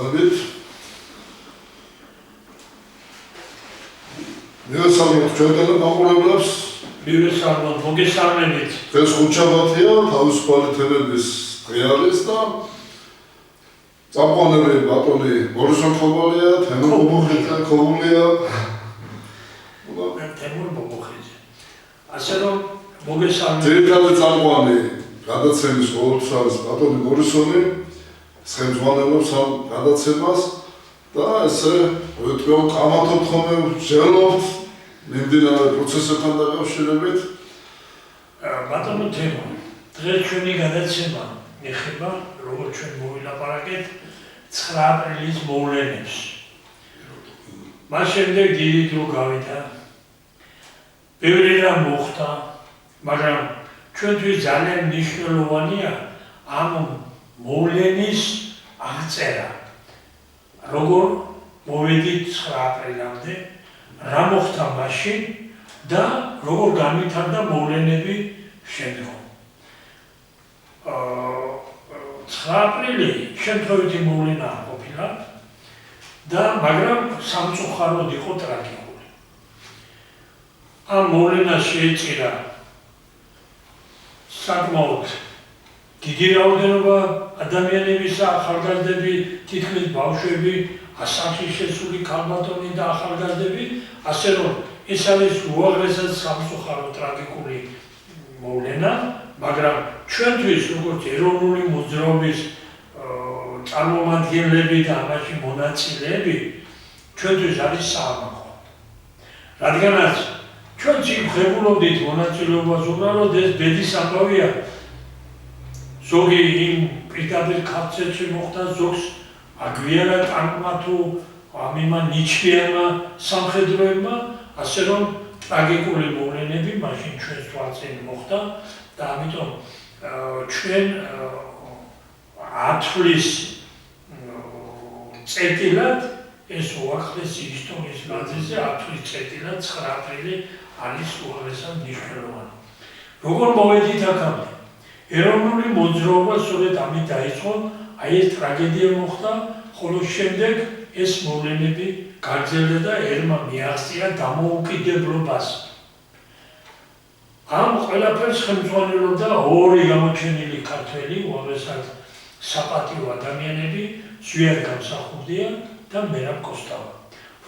მოგესალმებით. მოგესალმებით ჩვენთან გამყურებლებს. მოგესალმებით. დღეს ხუთშაბათია, თავისუფალი თემების დღე არის და წამყვანელი ბატონი ბორისონ ხობალია, თემურ ბობოხიძე. თემურ ბობოხიძე. ასე რომ მოგესალმებით. ძირითადი წამყვანი გადაცემის ყოველთვის არის ბატონი ბორისონი, ხელმძღვანელობს ამ გადაცემას და ესე ვეთქვი კამათობთ ხოლმე ვშელობთ მიმდინარე პროცესებთან დაკავშირებით. ბატონო თემო, დღეს ჩვენი გადაცემა ეხება, როგორც ჩვენ მოვილაპარაკეთ 9 აპრილის მოვლენებს. მას შემდეგ დიდი დრო გავიდა. ბევრი რამ მოხდა, მაგრამ ჩვენთვის ძალიან მნიშვნელოვანია ამ მოვლენის აღწერა. როგორ მოვედით 9 აპრილამდე, რა მოხდა მაშინ და როგორ განვითარდა მოვლენები შემდგომ. 9 აპრილი შემთხვევითი მოვლენა ყოფილა და მაგრამ სამწუხაროდ იყო ტრაგიკული. ამ მოვლენას შეეწირა საკმაოდ დიდი რაოდენობა ადამიანებისა, ახალგაზრდები, თითქმის ბავშვები, ასაკში შესული ქალბატონი და ახალგაზრდები, ასე რომ ეს არის უაღრესად სამწუხარო ტრაგიკული მოვლენა, მაგრამ ჩვენთვის როგორც ეროვნული მოძრაობის წარმომადგენლები და ამაში მონაწილეები, ჩვენთვის არის საამაყო. რადგანაც ჩვენც ღებულობდით მონაწილეობას უბრალოდ ეს ბედის ამბავია. ზოგი იმ პირდაპირ ქართლში მოხდა, ზოგს აგვიანა ტანკმა თუ ამიმა ნიჩბიანმა სამხედროებმა, ასე რომ ტრაგიკული მოვლენები მაშინ ჩვენს თვალწინ მოხდა და ამიტომ ჩვენ ათვლის წერტილად ეს უახლესი ისტორიის მანძილზე ათვლის წერტილად 9 აპრილი არის უაღრესად მნიშვნელოვანი. როგორ მოვედით აქამდე? ეროვნული მოძრაობა სწორედ ამით დაიწყო, აი ეს ტრაგედია მოხდა, ხოლო შემდეგ ეს მოვლენები გაგრძელდა და ერმა მიაღწია დამოუკიდებლობას. ამ ყველაფერს ხელმძღვანელობდა ორი გამოჩენილი ქართველი, უაღრესად საპატიო ადამიანები, ზვიად გამსახურდია და მერაბ კოსტავა,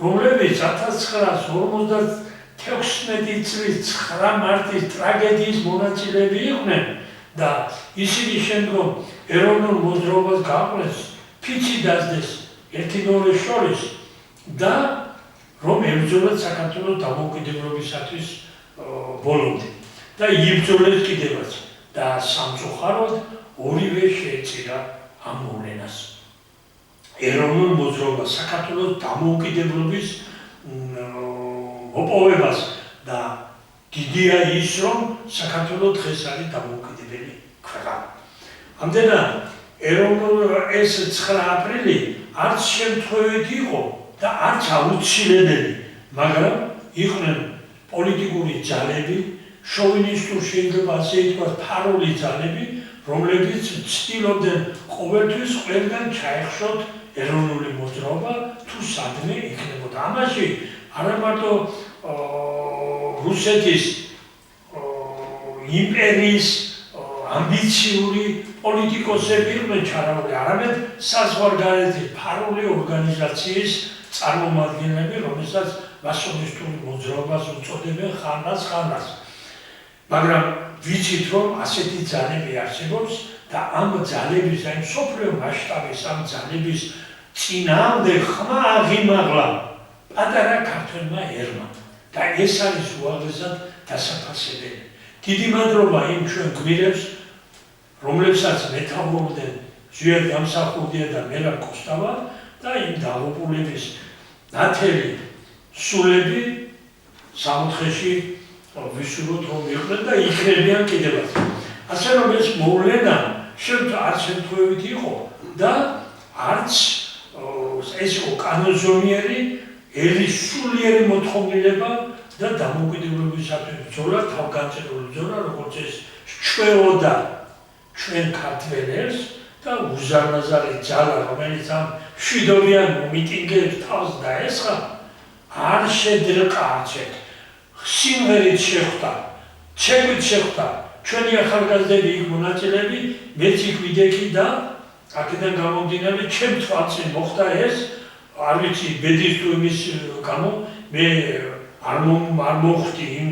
რომლებიც 1956 წლის 9 მარტის ტრაგედიის მონაწილეები იყვნენ და ისინი შემდგომ ეროვნულ მოძრაობას გააყენეს, ფიცი დასდეს ერთი-მეორე შორის და რომ ებრძოლათ საქართველოს დამოუკიდებლობისათვის ბოლომდე და იბრძოლეს კიდევაც და სამწუხაროდ ორივე შეეწირა ამ მოვლენას. ეროვნულ მოძრაობას საქართველოს დამოუკიდებლობის მოპოვებას და დიდია ის, რომ საქართველოს დღეს არის დამოუკიდებელი ქვეყანა. ამდენად ეს 9 აპრილი არც შემთხვევითი იყო და არც აუცილებელი, მაგრამ იყვნენ პოლიტიკური ძალები, შოვინისტური შეიძლება ასე ითქვას ფარული ძალები, რომლებიც ცდილობდნენ ყოველთვის ყველგან ჩაეხშოთ ეროვნული მოძრაობა თუ სადმე იქნებოდა. ამაში არა მარტო რუსეთის იმპერიის ამბიციური პოლიტიკოსები იყვნენ ჩარეული, არამედ საზღვარგარეთის ფარული ორგანიზაციის წარმომადგენლები, რომელსაც მასონისტური მოძრაობას უწოდებენ ხანას. მაგრამ ვიცით, რომ ასეთი ძალები არსებობს და ამ ძალების, აი მსოფლიო მასშტაბის ამ ძალების წინააღმდეგ ხმა აღიმაღლა პატარა ქართველმა ერმა და ეს არის უაღრესად დასაფასებელი. დიდი მადლობა იმ ჩვენ გმირებს, რომლებსაც მეთაურობდნენ ზვიად გამსახურდია და მერაბ კოსტავა და იმ დაღუპულების ნათელი სულები სამოთხეში ვისურვოთ რომ იყვნენ და იქნებიან კიდევაც. ასე რომ ეს მოვლენა არც შემთხვევითი იყო და არც ეს იყო კანონზომიერი ერის სულიერი მოთხოვნილება და დამოუკიდებლობისათვის ბრძოლა, თავგანწირული ბრძოლა, როგორც ეს ჩვეოდა ჩვენ ქართველებს და უზარმაზარი ძალა, რომელიც ამ მშვიდობიან მიტინგებს თავს დაესხა, არ შედრყა არჩეთ. სიმღერით შეხვდა, ჩექვით შეხვდა, ჩვენი ახალგაზრდები იქ მონაწილეები, მეც იქ ვიდექი და აქედან გამომდინარე, ჩემ თვალწინ მოხდა ეს, არ ვიცი ბედის თუ იმის გამო, მე არ მოხვდი იმ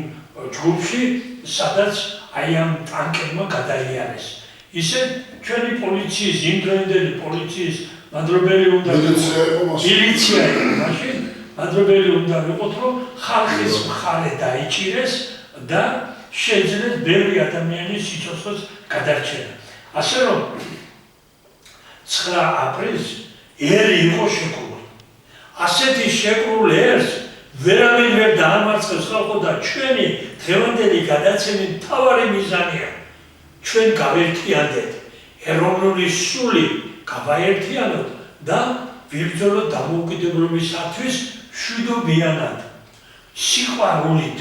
ჯგუფში, სადაც აი ამ ტანკებმა გადაიარეს. ისე ჩვენი პოლიციის, იმდროინდელი პოლიციის მადრობელი უნდა მილიცია იყო მაშინ, მადრობელი უნდა ვიყოთ, რომ ხალხის მხარე დაიჭირეს და შეძლეს ბევრი ადამიანის სიცოცხლის გადარჩენა. ასე რომ 9 აპრილს ერი იყო შეკრული. ასეთი შეკრულ ერს ვერავინ ვერ დაამარცხებს ხალხო და ჩვენი დღევანდელი გადაცემის მთავარი მიზანია ჩვენ გავერთიანდეთ, ეროვნული სული გავაერთიანოთ და ვიბრძოლოთ დამოუკიდებლობისათვის მშვიდობიანად, სიყვარულით,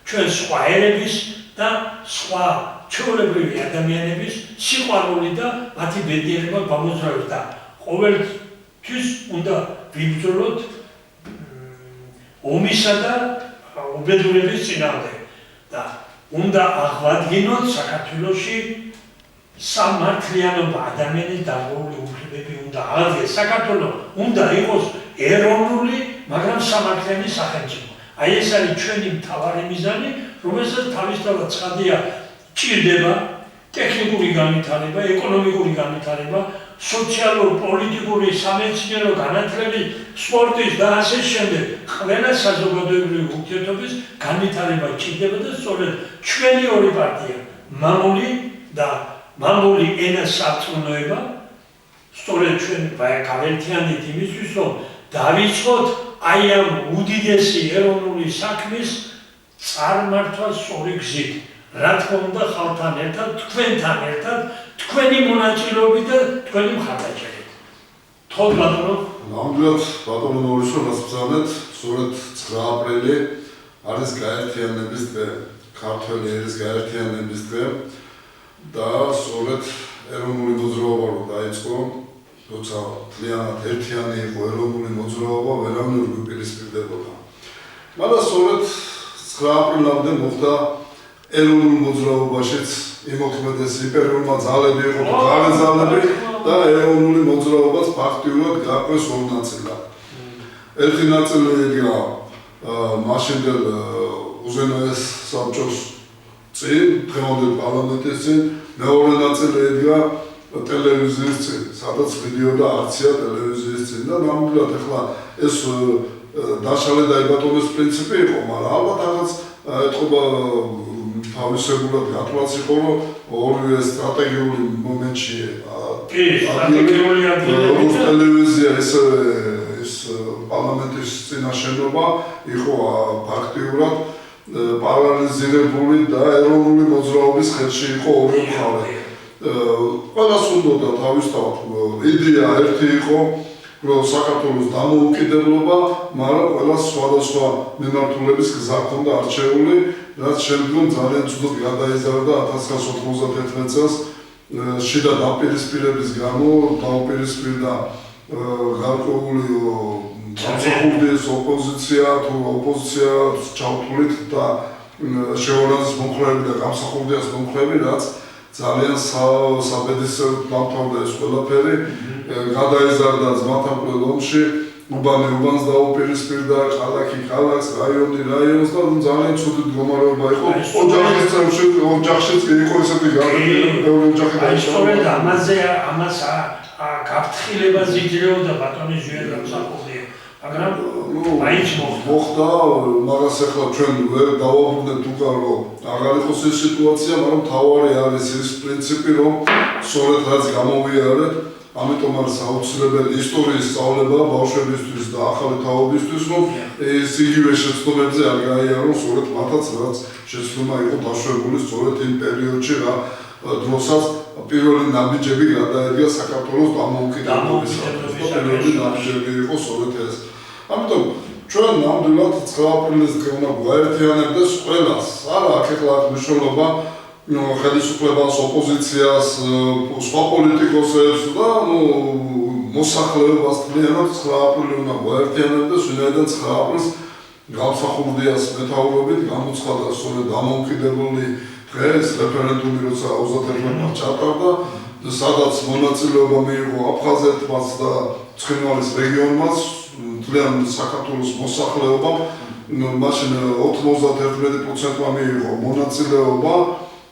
ჩვენ სხვა ერების და სხვა ჩვეულებრივი ადამიანების სიყვარული და მათი ბედნიერება გამოსვლებს და ყოველთვის უნდა ვიბრძოლოთ ომისა და უბედურების წინააღმდეგ და უნდა აღვადგინოთ საქართველოში სამართლიანობა, ადამიანის დაღუპული უფლებები უნდა აღადგინოს. საქართველო უნდა იყოს ეროვნული, მაგრამ სამართლიანი სახელმწიფო. აი ეს არის ჩვენი მთავარი მიზანი, რომელსაც თავისთავად ცხადია ჭირდება ტექნიკური განვითარება, ეკონომიკური განვითარება, სოციალურ-პოლიტიკური, სამეცნიერო განათლების, სპორტის და ასე შემდეგ. ყველა საზოგადოებრივი ურთიერთობის განვითარება ჭირდება და სწორედ ჩვენი ორი პარტია, მამული და მამული ენას სარწმუნოება, სწორედ ჩვენ გავერთიანდით იმისთვის, რომ დავიწყოთ აი ამ უდიდესი ეროვნული საქმის წარმართვა სწორი გზით. რა თქმა უნდა, ხალხთან ერთად, თქვენთან ერთად, თქვენი მონაწილეობით და თქვენი მხარდაჭერით. თქო ბატონო. ნამდვილად ბატონო მორისო, რაც ბრძანეთ, სწორედ 9 აპრილი არის გაერთიანების დღე, ქართველი ერის გაერთიანების დღე და სწორედ ეროვნული მოძრაობა რომ დაიწყო, როცა მთლიანად ერთიანი იყო ეროვნული მოძრაობა, ვერავინ ვერ გვიპირისპირდებოდა. მაგრამ სწორედ 9 აპრილამდე მოხდა ეროვნულ მოძრაობაშიც იმოქმედეს იმპერიულმა ძალები იყო თუ გარე ძალები და ეროვნული მოძრაობას ფაქტიურად გაყვეს ორ ნაწილად. ერთი ნაწილი იდგა მაშინდელ უზენაეს საბჭოს წინ, დღევანდელ პარლამენტის წინ, მეორე ნაწილი იდგა ტელევიზიის წინ, სადაც მიდიოდა აქცია ტელევიზიის წინ და ნამდვილად ახლა ეს დაშალე დაიბატონების პრინციპი იყო, მაგრამ ალბათ რაღაც ეთყობა თავისებურად გათვლაც იყო, რომ ორივე სტრატეგიული მომენტში როგორც ტელევიზია, ეს პარლამენტის წინა შენობა იყო ფაქტიურად პარალიზირებული და ეროვნული მოძრაობის ხელში იყო ორი მხარე. ყველას უნდოდა თავისთავად იდეა ერთი იყო, რომ საქართველოს დამოუკიდებლობა, მაგრამ ყველას სხვადასხვა მიმართულების გზა ჰქონდა არჩეული, რაც შემდგომ ძალიან ცუდად გადაიზარდა 1991 წელს შიდა დაპირისპირების გამო დაუპირისპირდა გარკვეული სამსახურდის ოპოზიცია თუ ოპოზიცია ჩავთვლით და შეურაცხმის მომხრეები და გამსახურდიას მომხრეები, რაც ძალიან საბედისწეროდ დამთავრდა ეს ყველაფერი, გადაიზარდა ძმათამკლე ომში, უბანი უბანს დაუპირისპირდა, ქალაქი ქალაქს, რაიონი რაიონს და ძალიან ცუდი მდგომარეობა იყო. ოჯახშიც კი იყო ესეთი გადაწყდა, ბევრი ოჯახი დაიშალა. ამას გაფრთხილება ზიძრეობდა ბატონი ჟიერ გამსახურდია. მაგრამ მაინც მოხდა, მაგას ახლა ჩვენ ვერ დავაბრუნებთ უკან, რომ აღარ იყოს ეს სიტუაცია, მაგრამ თავარი არის ეს პრინციპი, რომ სწორედ რაც გამოვიარეთ, ამიტომ არის აუცილებელი ისტორიის სწავლება ბავშვებისთვის და ახალი თაობისთვის, რომ ეს იგივე შეცდომებზე არ გაიარონ, სწორედ მათაც რაც შეცდომა იყო დაშვებული სწორედ იმ პერიოდში, რა დროსაც პირველი ნაბიჯები გადაედგა საქართველოს დამოუკიდებლობისათვის და პირველი ნაბიჯები იყო სწორედ ეს. ამიტომ ჩვენ ნამდვილად 9 აპრილის დღე უნდა გვაერთიანებდეს ყველას. არა აქ ახლა მნიშვნელობა ხელისუფლებას, ოპოზიციას, სხვა პოლიტიკოსებს და მოსახლეობას მთლიანად 9 აპრილი უნდა მოერთიანებდეს, ვინაიდან 9 აპრილს გამსახურდიას მეთაურობით გამოცხადა სწორედ დამოუკიდებელი დღე, ეს რეფერენდუმი, როცა 31-მა ჩატარდა, სადაც მონაწილეობა მიიღო აფხაზეთმაც და ცხინვალის რეგიონმაც, მთლიან საქართველოს მოსახლეობამ, მაშინ 91%-მა მიიღო მონაწილეობა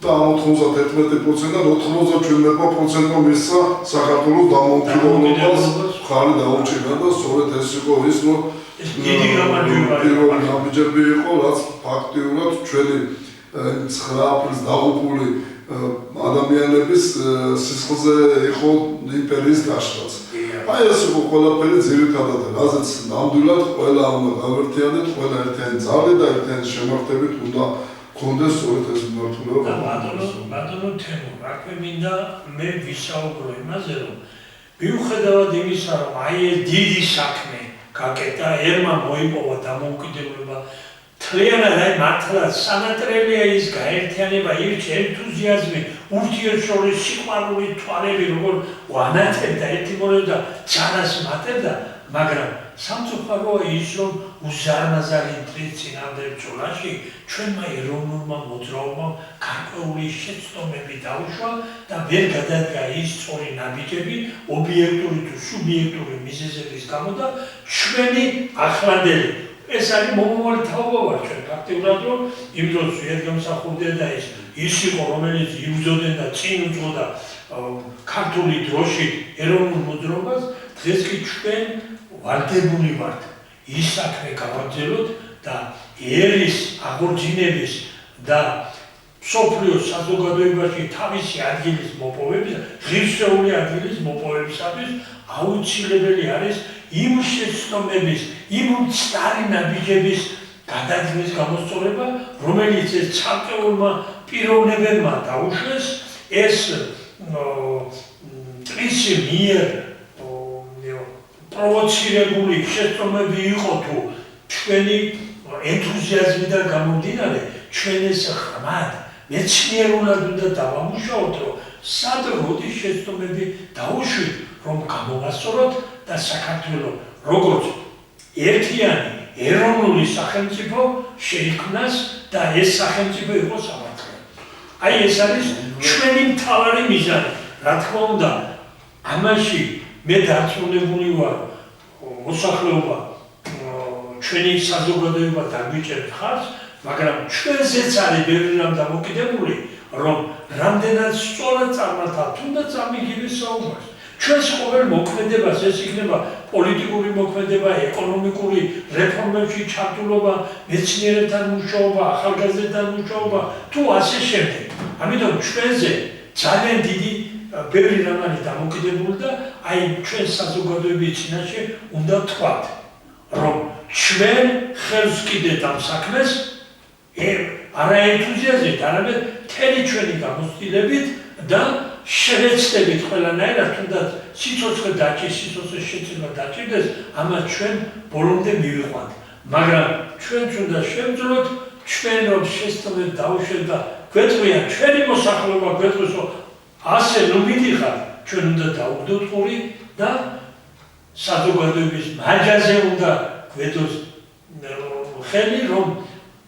და ამ 91%-დან 97%-მა მისცა საქართველოს დამოუკიდებლობას ხარი დაუჭირა და სწორედ ეს იყო ის, რომ პირველი გამარჯვება იყო, რაც ფაქტიურად ჩვენი 9 აპრილს დაღუპული ადამიანების სისხლზე იყო იმპერიის გაშლაც. აი ეს იყო ყველაფერი ძირითადად, რაზეც ნამდვილად ყველა უნდა გავერთიანდეთ, ყველა ერთიანი ძალით და ერთიანი შემართებით უნდა გქონდეს სწორედ ეს მმართველობა. ბატონო თემურ, აქვე მინდა მე ვისაუბრო იმაზე, რომ მიუხედავად იმისა, რომ აი ეს დიდი საქმე გაკეტა, ერმა მოიპოვა დამოუკიდებლობა, მთლიანად აი მართლა სანატრელია ის გაერთიანება, ის ენთუზიაზმი, ურთიერთშორის სიყვარული თვალები, როგორ ვანათებდა, ერთი მორევდა, ძალას მატებდა, მაგრამ სამწუხაროა ის, რომ უზარმაზარი დღის წინამდე ბრძოლაში ჩვენმა ეროვნულმა მოძრაობამ გარკვეული შეცდომები დაუშვა და ვერ გადადგა ის სწორი ნაბიჯები ობიექტური თუ სუბიექტური მიზეზების გამო და ჩვენი ახლანდელი ეს არის მომავალი თაობა ვარ ჩვენ ფაქტიურად რომ იმ დროს ერთგამსახურდია და ის იყო რომელიც იბრძოდნენ და წინ უძღოდა ქართული დროში ეროვნულ მოძრაობას დღეს კი ჩვენ ვარდებული ვართ ის საქმე გავაგრძელოთ და ერის აღორძინების და სოფლიოს საზოგადოებაში თავისი ადგილის მოპოვების, ღირსეული ადგილის მოპოვებისათვის აუცილებელი არის იმ შეცდომების, იმ მცდარი ნაბიჯების გადადგმის გამოსწორება, რომელიც ეს ცალკეულმა პიროვნებებმა დაუშვეს, ეს ტვისი მიერ პროვოცირებული შეცდომები იყო თუ ჩვენი ენთუზიაზმიდან გამომდინარე, ჩვენ ეს ხმად მეცნიერულად უნდა დავამუშაოთ, რომ სად როდის შეცდომები დაუშვით, რომ გამოვასწოროთ და საქართველოს როგორც ერთიანი ეროვნული სახელმწიფო შეიქმნას და ეს სახელმწიფო იყოს სამართლიანი. აი ეს არის ჩვენი მთავარი მიზანი. რა თქმა უნდა, ამაში მე დარწმუნებული ვარ, მოსახლეობა ჩვენი საზოგადოება დაგვიჭერთ ხარს, მაგრამ ჩვენზეც არის ბევრი რამ დამოკიდებული, რომ რამდენად სწორად წარმართავ, თუნდაც ამიგივეს საუბარს. ჩვენს ყოველ მოქმედებას, ეს იქნება პოლიტიკური მოქმედება, ეკონომიკური რეფორმებში ჩართულობა, მეცნიერებთან მუშაობა, ახალგაზრდებთან მუშაობა, თუ ასე შემდეგ. ამიტომ ჩვენზე ძალიან დიდი ბევრი რამ არის დამოკიდებული და აი ჩვენ საზოგადოების წინაშე უნდა ვთქვათ, რომ ჩვენ ხელს ვკიდეთ ამ საქმეს, არა ენთუზიაზმით, არამედ მთელი ჩვენი გამოცდილებით და შევეცდებით ყველანაირად, თუნდაც სიცოცხლე დაჭირს, სიცოცხლის შეცდომა დაჭირდეს, ამას ჩვენ ბოლომდე მივიყვანთ. მაგრამ ჩვენც უნდა შევძლოთ, ჩვენ რომ შეცდომები დაუშვათ და გვეტყვიან, ჩვენი მოსახლეობა გვეტყვის, რომ ასე რომ მიდიხარ, ჩვენ უნდა დავუგდოთ ყური და საზოგადოების მაჯაზე უნდა გვედოს ხელი, რომ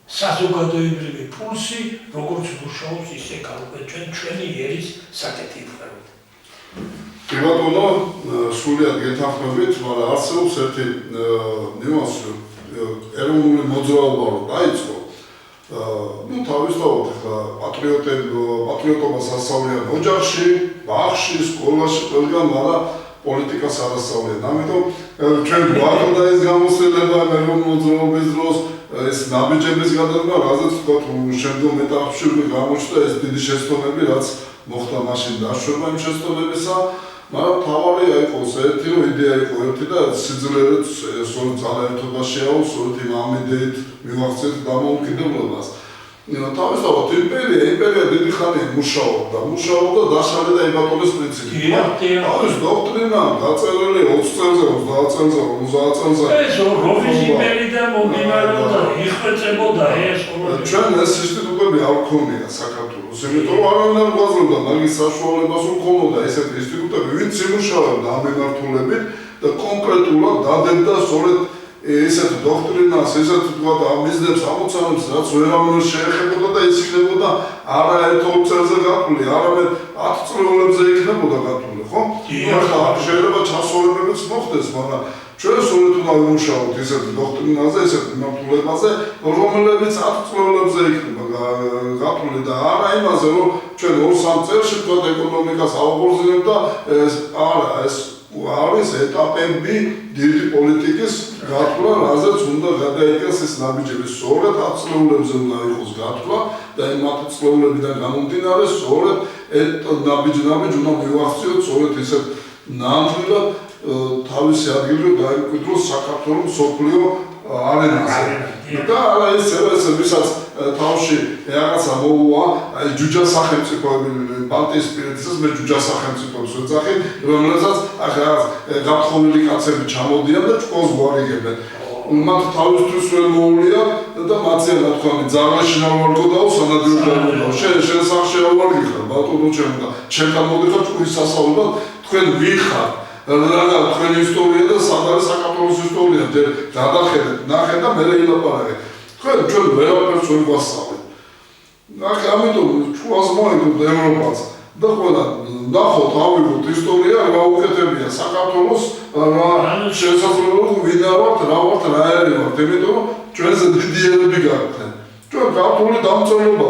საზოგადოებრივი პულსი, როგორც მუშაობს, ისე გავუგეთ ჩვენი ერის საკეთილდღეობით. კი ბატონო, სრულიად გეთანხმებით, მაგრამ არსებობს ერთი ნიუანსი, ეროვნული მოძრაობა რომ დაიწყო, თავისთავად ახლა პატრიოტობას ასწავლიან ოჯახში, ბაღში, სკოლაში, ყველგან, მაგრამ პოლიტიკას არ ასწავლიან. ამიტომ ჩვენ გვაქვს ეს გამოცდილება ეროვნულ მოძრაობის დროს ეს ნაბიჯების გადადგმა, რაზეც ვთქვათ, შემდგომ ეტაპში გამოჩნდა ეს დიდი შეცდომები, რაც მოხდა მაშინ დაშვება იმ შეცდომებისა, მაგრამ თავარია იყო ერთი, რომ იდეა იყო ერთი და სიძლიერით სწორედ ძალაერთობა შეაუს, სწორედ იმ ამ იდეით მივახცეთ დამოუკიდებლობას. თავისთავად იმპერია დიდი ხანია მუშაობდა დაშალი და იბატონის პრინციპით. არის დოქტრინა დაწერილი 20 წელზე, 30 წელზე, 50 წელზე. ეს რომის იმპერიიდან მომდინარეობდა, იხვეწებოდა ეს ყოველდღე. ჩვენ ეს ინსტიტუტები არ გქონია საქართველოს, იმიტომ რომ არავინ არ გვაძლევდა მაგის საშუალებას, რომ ქონოდა ესეთი ინსტიტუტები, ვინც იმუშავებდა ამ მიმართულებით და კონკრეტულად დადებდა სწორედ ესეთ დოქტრინას, ესეთ თქვათ ამ მიზნებს, ამოცანებს, რაც ვერავინ შეეხებოდა და ის იქნებოდა არა 1-2 წელზე გათვლილი, არამედ 10 წლებზე იქნებოდა გათვლილი, ხო? ახლა შეიძლება ჩასწორებებიც მოხდეს, მაგრამ ჩვენ სწორედ უნდა ვიმუშაოთ ესეთ დოქტრინაზე, ესეთ მიმართულებაზე, რომლებიც 10 წლებზე იქნება გათვლილი და არა იმაზე, რომ ჩვენ 2-3 წელში თქვათ ეკონომიკას ავღორზინებ და ეს არის ეტაპები დიდი პოლიტიკის გათვლა, რაზეც უნდა გადაიქცეს ეს ნაბიჯები. სწორედ 10 წლებზე უნდა იყოს გათვლა და იმ 10 წლებიდან გამომდინარე, სწორედ ნაბიჯი უნდა მივახციოთ სწორედ ისეთ ნამდვილად თავისი ადგილი დაიმკვიდროს საქართველოს მსოფლიო არენაზე. და არა ეს ვისაც თავში რაღაცა მოუვა, აი ჯუჯა სახელმწიფოები ბალტიისპირეთისას მე ჯუჯა სახელმწიფოებს ვეძახი, რომელსაც ახლა გათხოვილი კაცები ჩამოდიან და ჭკოს გვარიგებენ. მათ თავისთვის ვერ მოუვლია და მათზე რა თქვა მე ძაღლში ნავარგოდაო სანადირდაო შენ სახში ავარგიხარ ბატონო ჩემო და ჩემთან მოდიხარ ჭკუის სასწაულად თქვენ ვიხარ რა თქვენი ისტორია და სად არის საქართველოს ისტორია გადახედეთ ნახეთ და მე ილაპარაკეთ ჩვენ ვერაფერს ვერ გვასწავლეთ ამიტომ ჭკუას მოიგოთ ევროპას და ყველა ნახოთ ავიღოთ ისტორია რა უკეთებია საქართველოს რა შესაძლებლობა ვინ ვართ რა ვართ რა ერივართ იმიტომ რომ ჩვენზე დიდი ერები გაქვთ ჩვენ ქართული დამწერლობა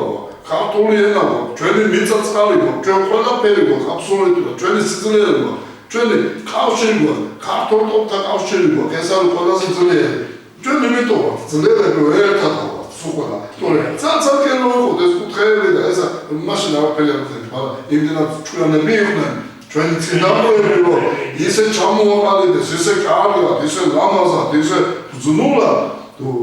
ქართული ენა გვაქვს ჩვენი მიწა-წყალი გვაქვს ჩვენ ყველაფერი გვაქვს აბსოლუტურად ჩვენი სიძლიერება ჩვენი კავშირი გვაქვს ქართულ-ტომთან კავშირი გვაქვს ეს არის ყველაზე ძლიერი ჩვენ იმიტომ ვართ ძლიერები ერთად ვართ სულ თორე ცალ-ცალკე რომ ვიყოთ ეს კუთხეები და ესა მაშინ არაფერი არ ხდება მაგრამ იმდენად ჭკვიანები იყვნენ ჩვენი წინაპრები რომ ისე ჩამოაყალიბეს ისე კარგად ისე ლამაზად ისე ბრძნულად თუ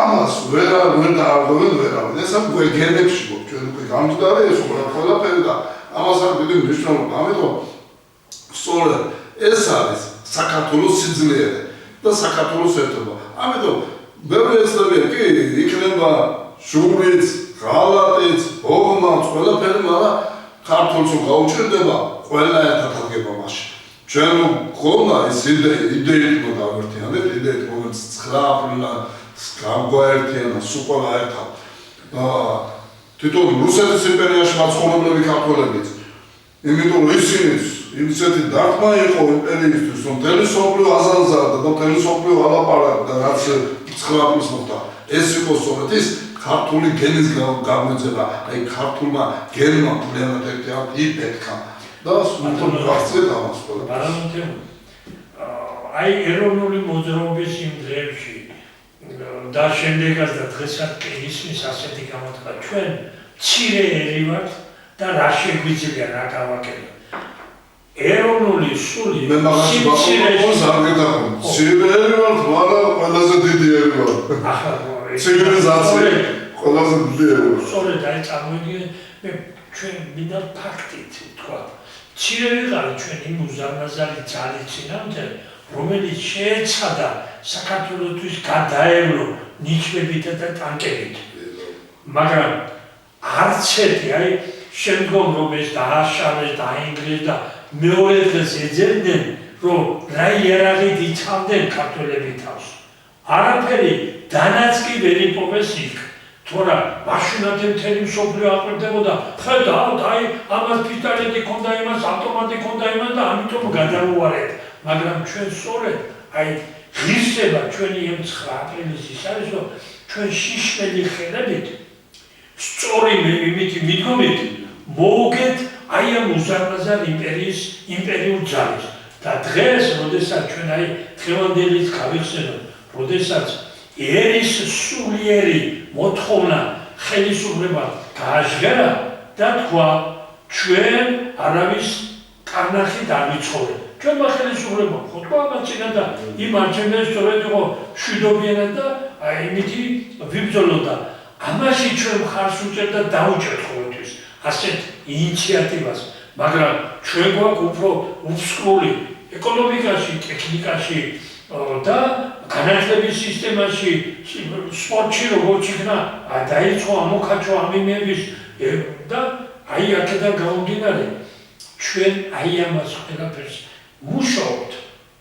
ამას ვერ დაარღვევენ ვერავინ ეს ამ გენებში გვაქვს ჩვენ უკვე გამჯდარი ეს ყველაფერი და ამას არ დიდი მნიშვნელობა ამიტომ სწორედ ეს არის საქართველოს სიძლიერე და საქართველოს ერთობა ამიტომ ბევრი ეცდებიან კი იქნება შურიც, ღალატიც, ოგმაც, ყველაფერი, მაგრამ ქართულს რომ გაუჭირდება, ყველა ერთად აღება მაშინ. ჩვენ რომ გქონდა ეს იდეით რომ გავერთიანდეთ, იდეით რომელიც 9 აპრილიდან გავგვაერთიანა სულ ყველა ერთად. თვითონ რუსეთის იმპერიაში მაცხოვრებლები ქართველებიც. იმიტომ რომ ისეთი დარტყმა იყო იმპერიისთვის, რომ მთელი სოფლიო აზანზარდა და მთელი სოფლიო ალაპარაკდა, რაც 9 აპრილს მოხდა. ეს იყო სწორედ ის ქართული გენის გამოძება, აი ქართულმა გენმა მთლიანად ერთად იფეთქა და სულ გახცეთ ამას ყველა. ბარანტე აი ეროვნული მოძრაობის იმ დღეებში და შემდეგაც და დღესაც კი ისმის ასეთი გამოთქვა ჩვენ მცირე ერი ვართ და რა შეგვიძლია რა გავაკეთოთ. ეროვნული სული მე მაგაში ბახოს არ გეტყვი. მცირე ერი ვართ, მაგრამ ყველაზე დიდი ერი ვართ. ახლა ცივილიზაცია ყველაზე დიდი ერი ვართ. სწორედ აი წარმოვიდგინე მე ჩვენ მინდა ფაქტით თქვა. მცირე ვიყავით ჩვენ იმ უზარმაზარი ძალით წინამდე რომელიც შეეცადა საქართველოსთვის გადაევლო ნიშნებით და ტანკებით. მაგრამ არც ერთი აი შემდგომ რომ ეს დააშალეს დაინგრეს და მეორე დღეს ეძებდნენ რომ რა იარაღით იცავდნენ ქართველები თავს. არაფერი დანაც კი ვერ იპოვეს იქ. თორა მაშინათი მთელი მსოფლიო აყრდებოდა ხედავთ აი ამას პისტოლეტი ქონდა იმას ავტომატი ქონდა იმას და ამიტომ გადავუარეთ. მაგრამ ჩვენ სწორედ აი ღირსება ჩვენი ამ 9 აპრილის ის არის რომ ჩვენ შიშმელი ხელებით სწორი იმით მიდგომით მოუგეთ აი ამ უზარმაზარ იმპერიულ ძალას და დღეს როდესაც ჩვენ აი დღევანდელიც გავიხსენოთ როდესაც ერის სულიერი მოთხოვნა ხელისუფლება გააჟღერა და თქვა ჩვენ არავის კარნახით არ ვიცხოვრეთ ჩვენ ხელისუფლება ხო თქვა ამას წინა და იმ არჩევნებს სწორედ იყო მშვიდობიანად და აი იმითი ვიბრძოლოთ და ამაში ჩვენ მხარს უჭერთ და დაუჭერთ ყოველთვის ასეთ ინიციატივას, მაგრამ ჩვენ გვაქვს უფრო უსწრული ეკონომიკაში, ტექნიკაში და განათლების სისტემაში, სპორტში როგორც იქნა დაიწყო ამოქაჩო ამ იმების და აი აქედან გამომდინარე ჩვენ აი ამას ყველაფერს მუშაობთ,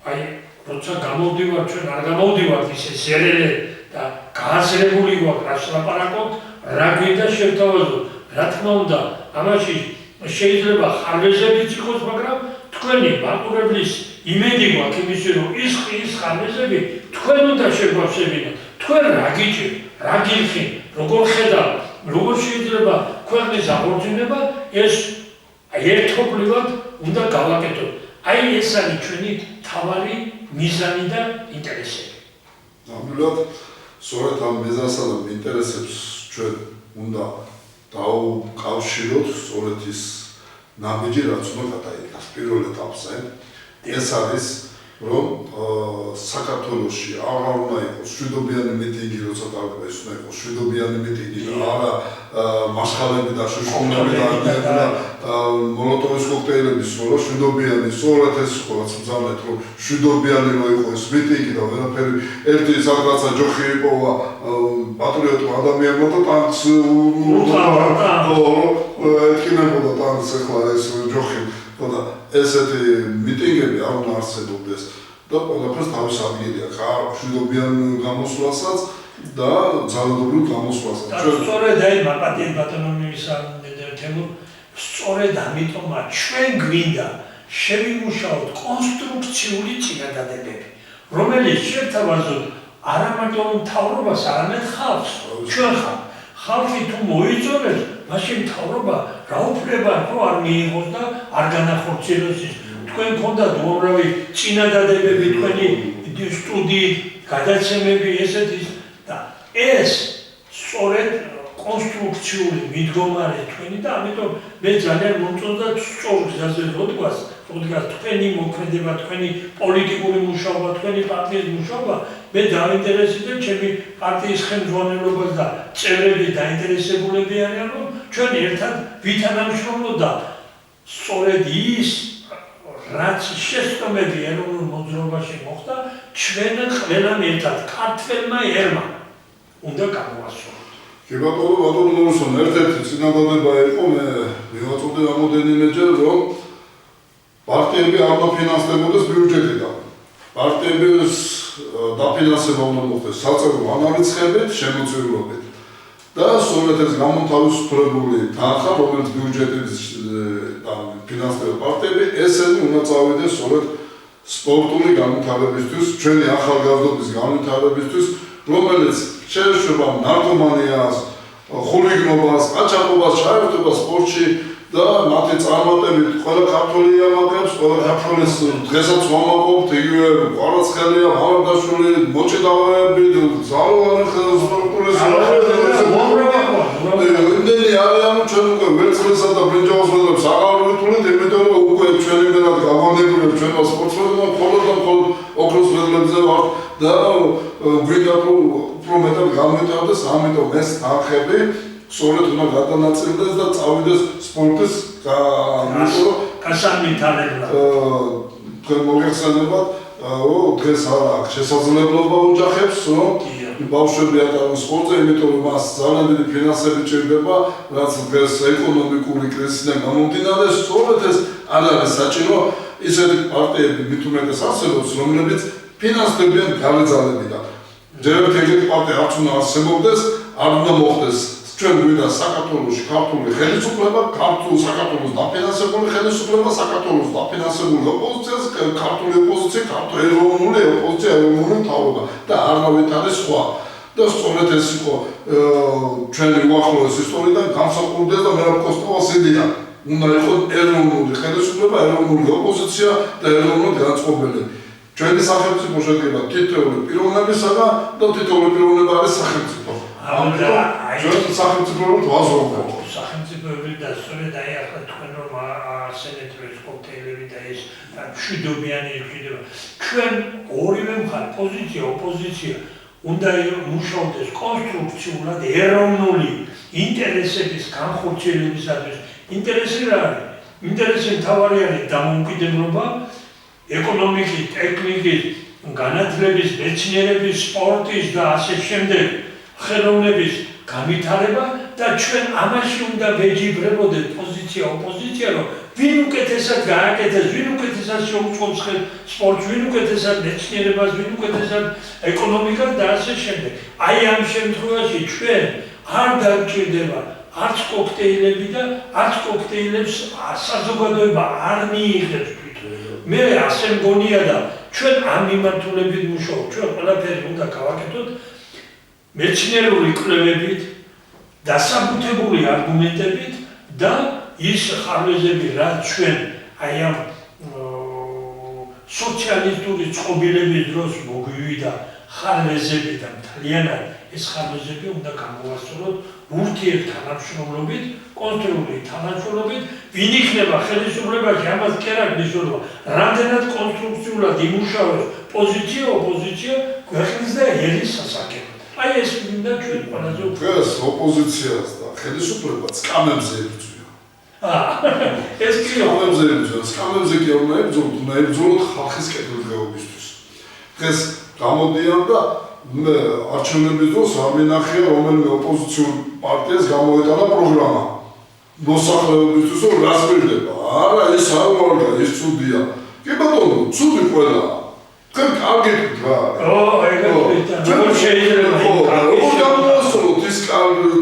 აი როცა გამოვდივართ ჩვენ არ გამოვდივართ ისე ზერელე და გააზრებული გვაქვს რას ლაპარაკობთ, რა გვინდა შევთავაზოთ, რა თქმა უნდა, ამაში შეიძლება ხარვეზებიც იყოს, მაგრამ თქვენი მაყურებლის იმედი გვაქვს იმისი, რომ ის ხარვეზები თქვენ უნდა შეგვასწრებინოთ, თქვენ რა გიჭირთ, რა გიხსნით, როგორ ხედავთ, როგორ შეიძლება ქვეყნის აღორძინება ეს ერთობლივად უნდა გავაკეთოთ. აი ეს არის ჩვენი მთავარი მიზანი და ინტერესები. ნამდვილად, სწორედ ამ მიზანსა და ინტერესებს ჩვენ უნდა დავუკავშიროთ, სწორედ ის ნაბიჯი, რაც უნდა გადაიღოს პირველ ეტაპზე. ეს არის, რომ საქართველოში აღარ უნდა იყოს შვიდობიანი მიტინგი, როცა ტარდება, ის უნდა იყოს შვიდობიანი მიტინგი და არა მასხალები და შუშხუნები და მოლოტოვის კოქტეილები, სწორად შვიდობიანი, სწორად ეს იყო, რაც მძალეთ, რომ შვიდობიანი რო იყო ეს მიტინგი და ვერაფერი ერთი სადღაცა ჯოხი იპოვა პატრიოტმა ადამიანმა და ტანკს ეთქინებოდა ტანკს ახლა ეს ჯოხი და ესეთი მიტინგები არ უნდა არსებობდეს და ყველაფერს თავის ადგილი აქვს, მშვიდობიან გამოსვლასაც და ძალადობრივ გამოსვლასაც. სწორედ აი მაპატიეთ ბატონო თემურ, სწორედ ამიტომაც ჩვენ გვინდა შევიმუშაოთ კონსტრუქციული წინადადებები, რომელიც შევთავაზოთ არა მარტო მთავრობას, არამედ ხალხს. ჩვენ ხალხი თუ მოიწონებს, მაშინ მთავრობა რა უფლება რო არ მიიღოს და არ განახორციელოს ის. თქვენ გქონდათ უამრავი წინადადებები, თქვენი სტუდიით, გადაცემები, ესეთი და ეს სწორედ კონსტრუქციული მიდგომარი თქვენი და ამიტომ მე ძალიან მომწონდა სწორ გზაზე როდგას თქვენი მოქმედება, თქვენი პოლიტიკური მუშაობა, თქვენი პარტიის მუშაობა, მე დავინტერესდი ჩემი პარტიის ხელმძღვანელობას და წევრები დაინტერესებულები არიან, რომ ჩვენ ერთად ვითანამშრომლოთ და სწორედ ის რაც შეცდომები ეროვნულ მოძრაობაში მოხდა, ჩვენ ყველამ ერთად ქართველმა ერმა უნდა გამოვასწოროთ. კი ბატონო ნურსონ, ერთ-ერთი წინადადება იყო, მე მივაწოდე რამოდენიმეჯერ, რომ პარტიები არ დაფინანსდებოდეს ბიუჯეტიდან. პარტიების დაფინანსება უნდა მოხდეს საწერო ანარიცხებით, შემოწირულობით. და სწორედ ეს გამოთავისუფლებული თანხა, რომელიც ბიუჯეტის ფინანსდება პარტიები, ესენი უნდა წავიდეს სწორედ სპორტული განვითარებისთვის, ჩვენი ახალგაზრდობის განვითარებისთვის, რომელიც შეეშვება ნარკომანიას, ხულიგნობას, ყაჩაღობას, ჩაერთვება სპორტში და მათი წარმატებით ყველა ქართველი ამაგებს, ყველა ქართველის დღესაც ვამაყობთ, იგივე ყვარაცხელია, მამარდაშვილი, მოჭიდავეები, ძალოვანი სპორტული იმდენი არიან, ჩვენ უკვე ვერცხლისა და ბრინჯაოს მედლებს აღარ ვითვლით, იმიტომ რომ უკვე ჩვენი მედლად გავანებულებ ჩვენმა სპორტსმენებმა მხოლოდ და მხოლოდ ოქროს მედლებზე ვართ და გვინდა უფრო მეტად განვითარდეს, ამიტომ ეს თანხები სწორედ უნდა გადანაწილდეს და წავიდეს სპორტის გასანვითარებლად. თქვენ მოგეხსენებათ, დღეს არ აქვს შესაძლებლობა ოჯახებს, რომ ბავშვები ატარონ სპორტზე, იმიტომ რომ მას ძალიან დიდი ფინანსები ჭირდება, რაც დღეს ეკონომიკური კრიზისიდან გამომდინარე, სწორედ ეს არ არის საჭირო, ისეთი პარტიები მით უმეტეს არსებობს, რომლებიც ფინანსდებიან გარეძალებიდან. ჯერ ეგეთი პარტია არც უნდა არსებობდეს, არ უნდა მოხდეს ჩვენ გვინდა საქართველოში ქართული ხელისუფლება, საქართველოს დაფინანსებული ხელისუფლება, საქართველოს დაფინანსებული ოპოზიციას, ქართული ოპოზიცია, ქართული ეროვნული ოპოზიცია, ეროვნული მთავრობა და არავით არის სხვა. და სწორედ ეს იყო ჩვენი უახლოეს ისტორიიდან განსაკუთრდეს და მერაბ კოსტოვას იდეა. უნდა იყოს ეროვნული ხელისუფლება, ეროვნული ოპოზიცია და ეროვნული განწყობილება. ჩვენი სახელმწიფო შედგება თითოეული პიროვნებისაგან და თითოეული პიროვნება არის სახელმწიფო. ჩვენ სახელმწიფოებრივ ვაზრობთ. სახელმწიფოებრივ და სწორედ აი ახლა თქვენ რომ ასენეთ ეს კოქტეილები და ეს მშვიდობიანი ჭირდება. ჩვენ ორივე მხარე, პოზიცია, ოპოზიცია, უნდა მუშაობდეს კონსტრუქციულად ეროვნული ინტერესების განხორციელებისათვის. ინტერესი რა არის? ინტერესი მთავარი არის დამოუკიდებლობა, ეკონომიკის, ტექნიკის, განათლების, მეცნიერების, სპორტის და ასე შემდეგ ხელოვნების განვითარება და ჩვენ ამაში უნდა ვეჯიბრებოდეთ პოზიცია, ოპოზიცია, რომ ვინ უკეთესად გააკეთეს, ვინ უკეთესად შეუწყობს სპორტს, ვინ უკეთესად მეცნიერებას, ვინ უკეთესად ეკონომიკას და ასე შემდეგ. აი ამ შემთხვევაში ჩვენ არ დაგჭირდება არც კოქტეილები და არც კოქტეილებს საზოგადოება არ მიიღებს თვითონ. მე ასე მგონია და ჩვენ ამ მიმართულებით მუშაობთ, ჩვენ ყველაფერი უნდა გავაკეთოთ მეცნიერული კვლევებით, დასაბუთებული არგუმენტებით და ის ხარვეზები, რაც ჩვენ აი ამ სოციალისტური წყობილების დროს მოგვივიდა ხარვეზები და მთლიანად ეს ხარვეზები უნდა გამოვასწოროთ ურთიერთთანამშრომლობით, კონსტრუქციული თანამშრომლობით, ვინ იქნება ხელისუფლებაში, ამას კი არ აქვს მნიშვნელობა. რამდენად კონსტრუქციულად იმუშავებს პოზიცია, ოპოზიცია, ქვეყნის და ერის სასარგებლოდ. აი ეს მინდა ჩვენ ყველაზე დღეს ოპოზიციას და ხელისუფლებას სკამებზე ებრძვია. ეს კი სკამებზე ებრძვია, სკამებზე კი არ უნდა ებრძოლოთ, უნდა ებრძოლოთ ხალხის კეთილდღეობისთვის. დღეს გამოდიან და არჩევნების დროს არ მინახია რომელიმე ოპოზიციურ პარტიას გამოეტანა პროგრამა მოსახლეობისთვის რომ რას პირდება. არა, ეს არ ვარდა, ეს ცუდია. კი ბატონო, ცუდი ყველა. თქვენ კარგი რა. როგორ შეიძლება როგორ გამოსულოთ ის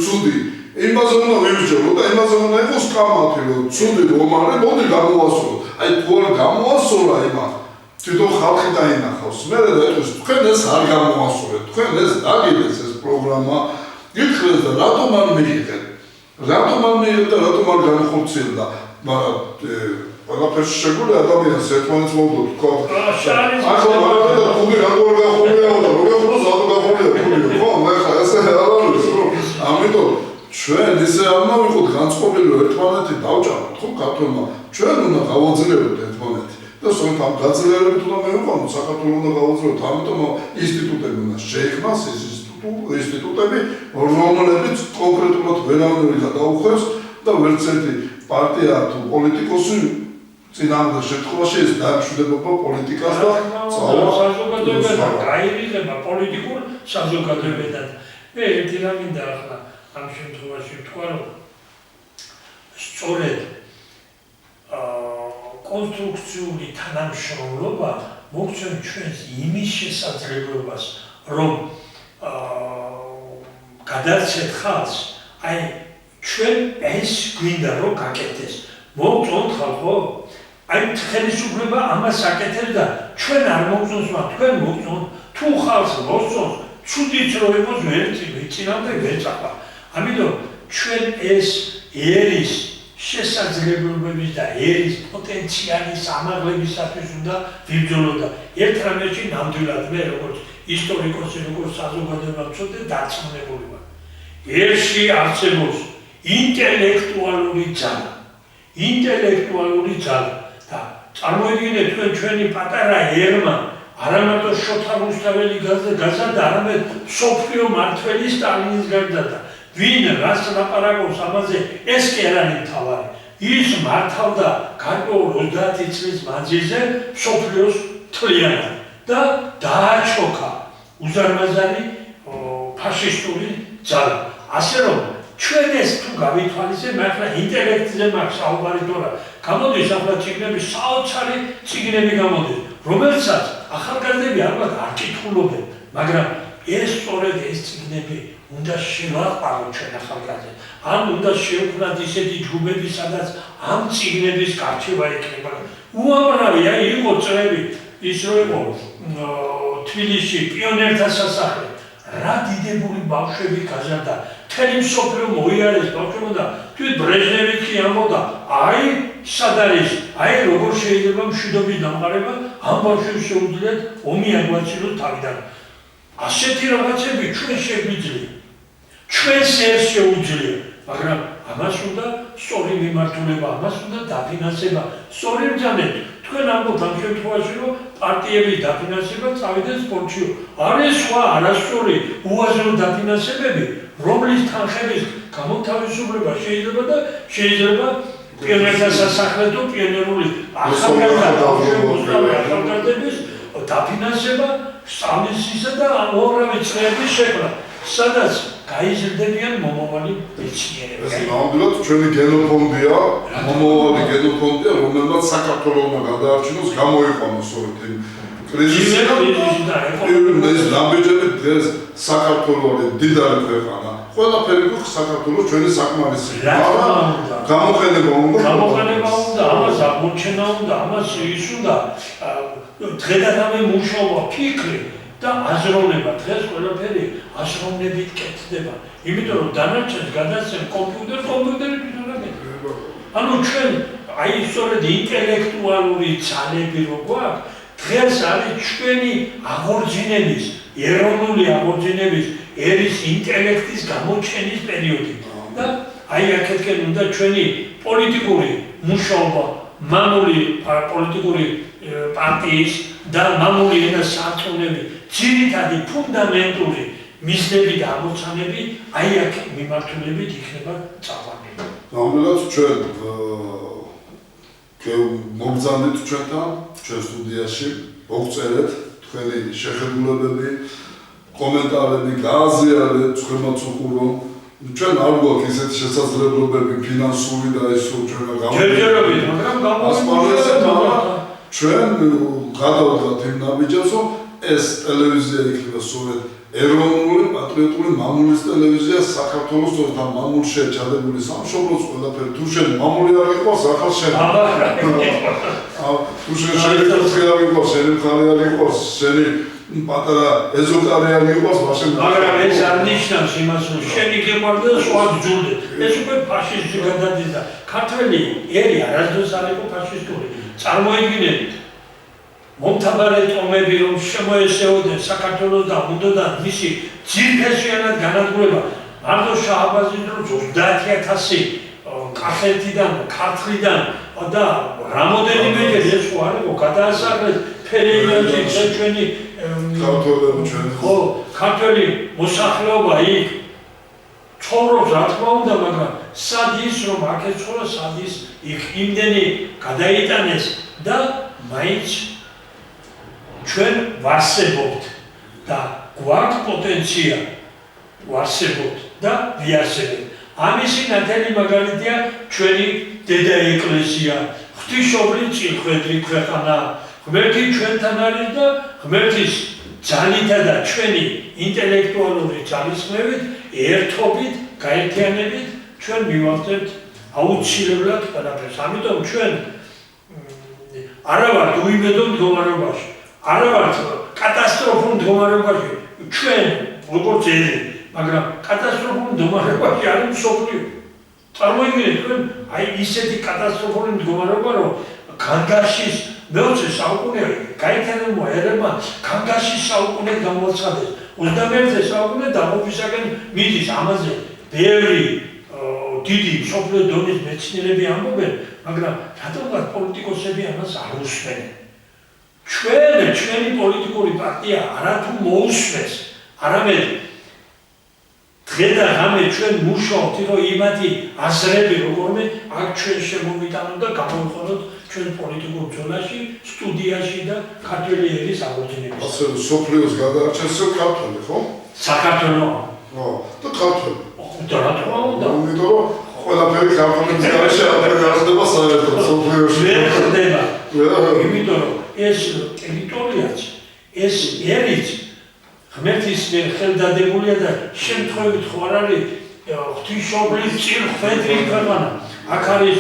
ცუდი. იმაზე უნდა ვიბრძოლოთ და იმაზე უნდა იყოს კამათი, რომ ცუდი რომ არის, მოდი გამოვასწოროთ. აი თუ არ გამოასწორა იმას თვითონ ხალხი დაინახავს. მე და ეთქვის თქვენ ეს არ გამოასწორეთ, თქვენ ეს დაგიდეს ეს პროგრამა, გითხრეს და რატომ არ მიიღეთ? რატომ არ მიიღეთ და რატომ არ განხორციელდა? მაგრამ ყველაფერში შეგვიძლია ადამიანს ერთმანეთს მოვდოთ თქვა. ახლა მაგალითად ხუდი როგორ გახურია და როგორ ზადო გახურია, ხო? მე ხა ესე არ არის, ამიტომ ჩვენ ისე არ მოვიყოთ განწყობილი რომ ერთმანეთი დავჭამოთ, ხო ქართულმა. ჩვენ უნდა გავაძლიეროთ ერთმანეთი. და სწორედ ამ გაძლიერებით უნდა მივიყვანოთ, საქართველოს უნდა გავაძლიეროთ, ამიტომ ინსტიტუტები უნდა შეიქმნას, ეს ინსტიტუტები, რომლებიც კონკრეტულად ვერავინ გადაუხევს და ვერც ერთი პარტია თუ პოლიტიკოსი წინააღმდეგ შემთხვევაში ეს დაემშვიდობა პოლიტიკას და საზოგადოებასთან გაირიცხება პოლიტიკურ საზოგადოებასთან. მე ერთი რამ მინდა ახლა ამ შემთხვევაში ვთქვა, რომ სწორედ კონსტრუქციული თანამშრომლობა მოგცემს ჩვენს იმის შესაძლებლობას, რომ გადარჩეთ ხალხს, აი ჩვენ ეს გვინდა რომ გაკეთდეს. მოგწონთ ხალხო? აი ხელისუფლება ამას აკეთებს და ჩვენ არ მოგწონს, მაგრამ თქვენ მოგწონთ. თუ ხალხს მოსწონს, ცუდიც რო იყოს ვერც ვიწინავდა ვერც ახლა. ამიტომ ჩვენ ეს ერის შესაძლებლობების და ერის პოტენციალის ამაღლებისათვის უნდა ვიბრძოლოთ და ერთ რამეში ნამდვილად მე როგორც ისტორიკოსი, როგორც საზოგადოება მცოდნე დარწმუნებული ვარ. ერში არსებობს ინტელექტუალური ძალა. ინტელექტუალური ძალა და წარმოიდგინეთ თქვენ ჩვენი პატარა ერმა არა მარტო შოთა რუსთაველი გაზარდა, არამედ მსოფლიო მმართველი სტალინის გარდადა. ვინ რას ლაპარაკობს ამაზე, ეს კი არ არის მთავარი. ის მართავდა გარკვეულ 30 წლის მანძილზე მსოფლიოს მთლიანად და დააჩოქა უზარმაზარი ფაშისტური ძალა. ასე რომ ჩვენ ეს თუ გავითვალისწინებთ, მე ახლა ინტელექტზე მაქვს საუბარი თორა გამოდის ახლა წიგნები, საოცარი წიგნები გამოდის, რომელსაც ახალგაზრდები ალბათ არ კითხულობენ, მაგრამ ეს სწორედ ეს წიგნები უნდა შევაყაროთ ჩვენ ახალგაზრდებს. ან უნდა შევქმნათ ისეთი ჯგუფები, სადაც ამ წიგნების გარჩევა იქნება. უამრავია იყო წრები, ის რო იყო თბილისში პიონერთა სასახლე. რა დიდებული ბავშვები გაზარდა. მთელი მსოფლიო მოიარეს ბავშვებმა და თვით ბრეჟნევიც კი ამბობდა, აი სად არის, აი როგორ შეიძლება მშვიდობის დამყარება ამ ბავშვებს შეუძლიათ ომი აგვაცილოთ თავიდან. ასეთი რაღაცები ჩვენ შეგვიძლია. ჩვენს ერთ შეუძლია, მაგრამ ამას უნდა სწორი მიმართულება, ამას უნდა დაფინანსება, სწორი მძიმე. თქვენ ამბობთ ამ შემთხვევაში, რომ პარტიების დაფინანსება წავიდეს სპორტში. არის სხვა არასწორი უაზრო დაფინანსებები, რომლის თანხების გამოთავისუფლება შეიძლება და შეიძლება პიონერთა სასახლე პიონერული ახალგაზრდების დაფინანსება, სწავლისისა და უამრავი წრეების შექმნა, სადაც გაიზრდებიან მომავალი მეცნიერები. ეს ნამდვილად ჩვენი გენოფონდია, მომავალი გენოფონდია, რომელმაც საქართველოსმა გადაარჩინოს გამოიყვანოს სწორედ იმ კრიზისიდან. ეს ნაბიჯები დღეს საქართველოს დიდარი ქვეყანა. ყველაფერი გვაქვს საქართველოს ჩვენი საკმარისი. მაგრამ გამოყენება უნდა. ამას აღმოჩენა უნდა, ამას ის უნდა დღედადამე მუშაობა, ფიქრი და აზროვნება. დღეს ყველაფერი აზროვნებით კეთდება. იმიტომ რომ დანარჩენს გადაცემ კომპიუტერი ფიქრობენ. ანუ ჩვენ აი სწორედ ინტელექტუალური ძალები რო გვაქვს, დღეს არის ჩვენი აღორძინების, ეროვნული აღორძინების ერის ინტელექტის გამოჩენის პერიოდი. და აი აქეთკენ უნდა ჩვენი პოლიტიკური მუშაობა, მამული პოლიტიკური პარტიის და მამული ენას სარწმუნოები, ძირითადი ფუნდამენტური მიზნები და ამოცანები აი აქ მიმართულებით იქნება წამყვანილი. ნამდვილად ჩვენ მოგზავნით ჩვენთან, ჩვენ სტუდიაში, მოგწერეთ თქვენი შეხედულებები, კომენტარები, გააზიარეთ, თქვენაც უყურონ. ჩვენ არ გვაქვს ისეთი შესაძლებლობები ფინანსური და ისო ჩვენ ჯერჯერობით, მაგრამ ჩვენ გადავდგათ იმ ნაბიჯებს, რომ ეს ტელევიზია იქნება სწორედ ეროვნული პატრიოტული მამულის ტელევიზია საქართველოს სწორედ ამ მამულში ჩადებული სამშობლოს ყველაფერი თუ შენ მამული არ იყოს ახალ შენ თუ შენ შეიძლება არ იყოს შენი მხარე არ იყოს შენი პატარა ეზოკარი არ იყოს მაშინ მაგრამ ეს არ ნიშნავს იმას რომ შენი გემარდა სხვა გძულდე ეს უკვე ფაშისტი გადადის და ქართველი ერი არასდროს არ იყო ფაშისტური წარმოიდგინეთ მომთაბარე ტომები რომ შემოესეოდნენ საქართველოს და უნდათ მისი ძირფესიანად განადგურება მარტო შააბაზის დროს 30,000 კახეთიდან, ქართლიდან და რამოდენიმეჯერ ეს ხო არ იყო გადაასახლეს ფერეიდანში ჩვენი ხო ქართველი მოსახლეობა იქ ცხოვრობს რა თქმა უნდა მაგრამ სად ის რომ აქ ეცხოვრა სად ის იქ იმდენი გადაიტანეს და მაინც ჩვენ ვარსებობთ და გვაქვს პოტენცია ვარსებობთ და ვიარსებებთ. ამისი ნათელი მაგალითია ჩვენი დედა ეკლესია, ღვთისმშობლის წილხვედრი ქვეყანა, ღმერთი ჩვენთან არის და ღმერთის ძალითა და ჩვენი ინტელექტუალური ძალისხმევით, ერთობით, გაერთიანებით ჩვენ მივახცევთ აუცილებლად ყველაფერს. ამიტომ ჩვენ არა ვართ უიმედო მდგომარეობაში. არა ვართ კატასტროფულ მდგომარეობაში ჩვენ როგორც ერი მაგრამ კატასტროფულ მდგომარეობაში არის მსოფლიო წარმოიდგინეთ თქვენ აი ისეთი კატასტროფული მდგომარეობა რომ განგაშის მეოცე საუკუნეში გაერთიანებულმა ერებმა განგაშის საუკუნე გამოაცხადეს 21-ე საუკუნე დაღუპვისაკენ მიდის ამაზე ბევრი დიდი მსოფლიო დონის მეცნიერები ამბობენ მაგრამ რატომღაც პოლიტიკოსები ამას არ უსმენენ ჩვენი პოლიტიკური პარტია არათუ მოусმეს, არამედ დღე-დღე ჩვენ მუშაობთ, რომ იმათი აზრები როგორმე აქ ჩვენ შემოვიტანოთ და გამოვიყენოთ ჩვენ პოლიტიკურ ზონაში, სტუდიაში და ქართველი ერის აღორძინებაში. ასე სოფლიოს გადაარჩენს ქართველი, ხო? საქართველო. ხო, და ქართველი. და რა თქმა უნდა. იმიტომ რომ ყველაფერი ქართველების გარეშე აღდება საერთოდ სოფლიოში. ვერ ხდება. იმიტომ რომ ეს ტერიტორიაც, ეს ერიც ღმერთის მიერ ხელდადებულია და შემთხვევით ხო არ არის ღვთისმშობლის წილხვედრი ქვეყანა. აქ არის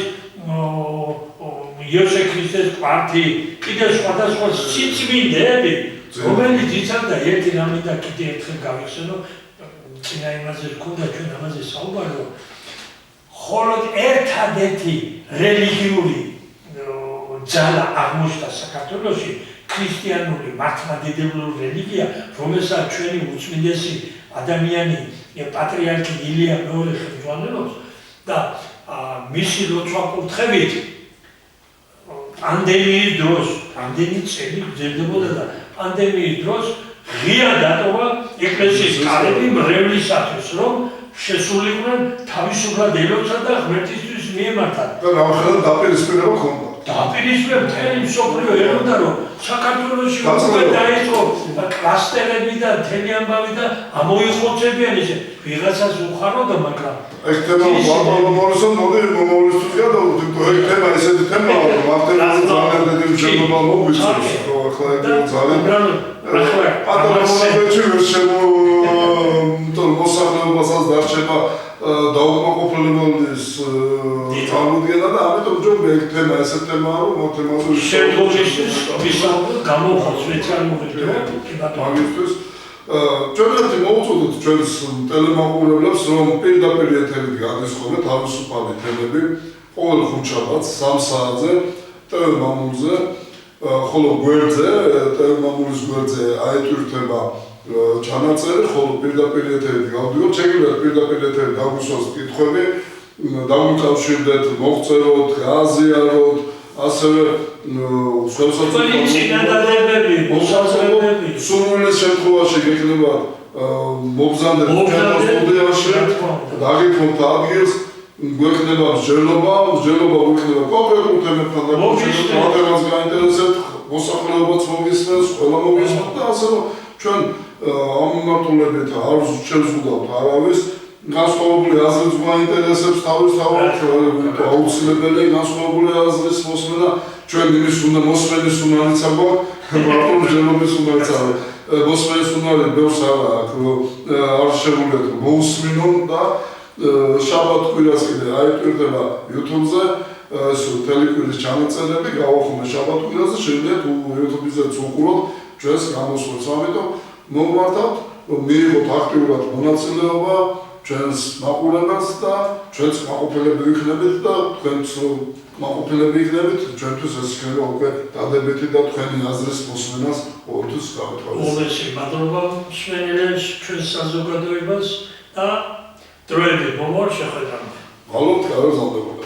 იოსე ქრისტეს კვართი, კიდევ სხვადასხვა სიწმინდეები, რომელიც იცავდა ერთი რამე და კიდე ერთხელ გავიხსენო, წინა იმაზე გქონდა ჩვენ ამაზე საუბარი, მხოლოდ ერთადერთი რელიგიური ძალა აღმოჩნდა საქართველოში ქრისტიანული მართლმადიდებლური რელიგია, რომელსაც ჩვენი უწმინდესი ადამიანი პატრიარქი ილია მეორე ხელმძღვანელობს და მისი ლოცვა-კურთხევით პანდემიის დროს, პანდემიის წელი გრძელდებოდა და პანდემიის დროს ღია დატოვა ეკლესიის კარები მრევლისათვის, რომ შესულიყვნენ თავისუფლად ელოცვა და ღმერთისთვის მიემართათ. და რამხელა დაპირისპირება ჰქონდა. დაპირისპირება მთელი მსოფლიო ელოდა, რომ საქართველოში უკვე დაიწყო კლასტერები და მთელი ამბავი და ამოიხოცებიან ისე ვიღაცას უხაროდა, მაგრამ ეს თემა ბატონო მორისონ მოდი მომავლისთვის გადავიდეთ, ეს თემა ესეთი თემაა, რომ მართლაც ძალიან დიდი მშენებლობა მოგვიწევს, რომ ახლა ეგ ძალიან პატარა მონაკვეთში ვერ მოსახლეობასაც დარჩება დაუკმაყოფილების წარმოდგენა და ამიტომ ჯობია ეგ თემა ესეთი თემაა, რომ ამ თემაზე შედგომისთვის ვისაუბროთ გამოხატ სპეციალური დრო მაგისთვის ჩვენ მოვუწოდოთ ჩვენს ტელემაყურებლებს, რომ პირდაპირ ეთერით გადის ხოლმე თავისუფალი თემები ყოველ ხუთშაბათს 3 საათზე ტელემამულზე, ხოლო გვერდზე, ტელემამულის გვერდზე აიტვირთება ჩანაწერი, ხოლო პირდაპირ ეთერით გავდივართ, შეგვიძლია პირდაპირ ეთერით დაგვისვას კითხვები, დაგვიკავშირდეთ, მოგწეროთ, გააზიაროთ, ასევე სურვილის შემთხვევაში გექნება მოგზავნეთ სტუდიაში, დაგიქვთ ადგილს, გვექნება მსჯელობა გვექნება კონკრეტულ თემებთან დაკავშირებით, რადგანაც გაინტერესებთ, მოსახლეობაც მოგისმენს, ყველა მოგისმენთ და ასე რომ ჩვენ ამ მიმართულებით არ შევზღუდავთ არავის, განსხვავებული აზრიც გვაინტერესებს თავისთავად, აუცილებელი განსხვავებული აზრის მოსმენა, ჩვენ იმის უნდა მოსმენის უნარიც აგვაქვს, მარტო მსჯელობის უნარიც არა. მოსმენის უნარი ბევრს არ შეგვიძლია მოусმინონ და შაბათ კვირას კიდე აიტვირთება YouTube-ზე, მთელი კვირის ჩანაწერები გავახსნა შაბათ კვირაზე, შეგიძლიათ YouTube-ზეც უყუროთ ჩვენს გამოსვლას. ამიტომ მოგმართავთ, რომ მიიღოთ აქტიურად მონაწილეობა ჩვენს მაყურებელს და ჩვენც მაყოფილები ვიქნებით და თქვენც მაყოფილები იქნებით, ჩვენთვის ეს იქნება უკვე დადებითი და თქვენი აზრის მოსმენას ყოველთვის გავეთვალისწინებთ. უმეტესი მადლობა მსმენელებს, ჩვენს საზოგადოებას და დროებით მომავალ შეხვედრამდე. მალოთ გავეზარდებით.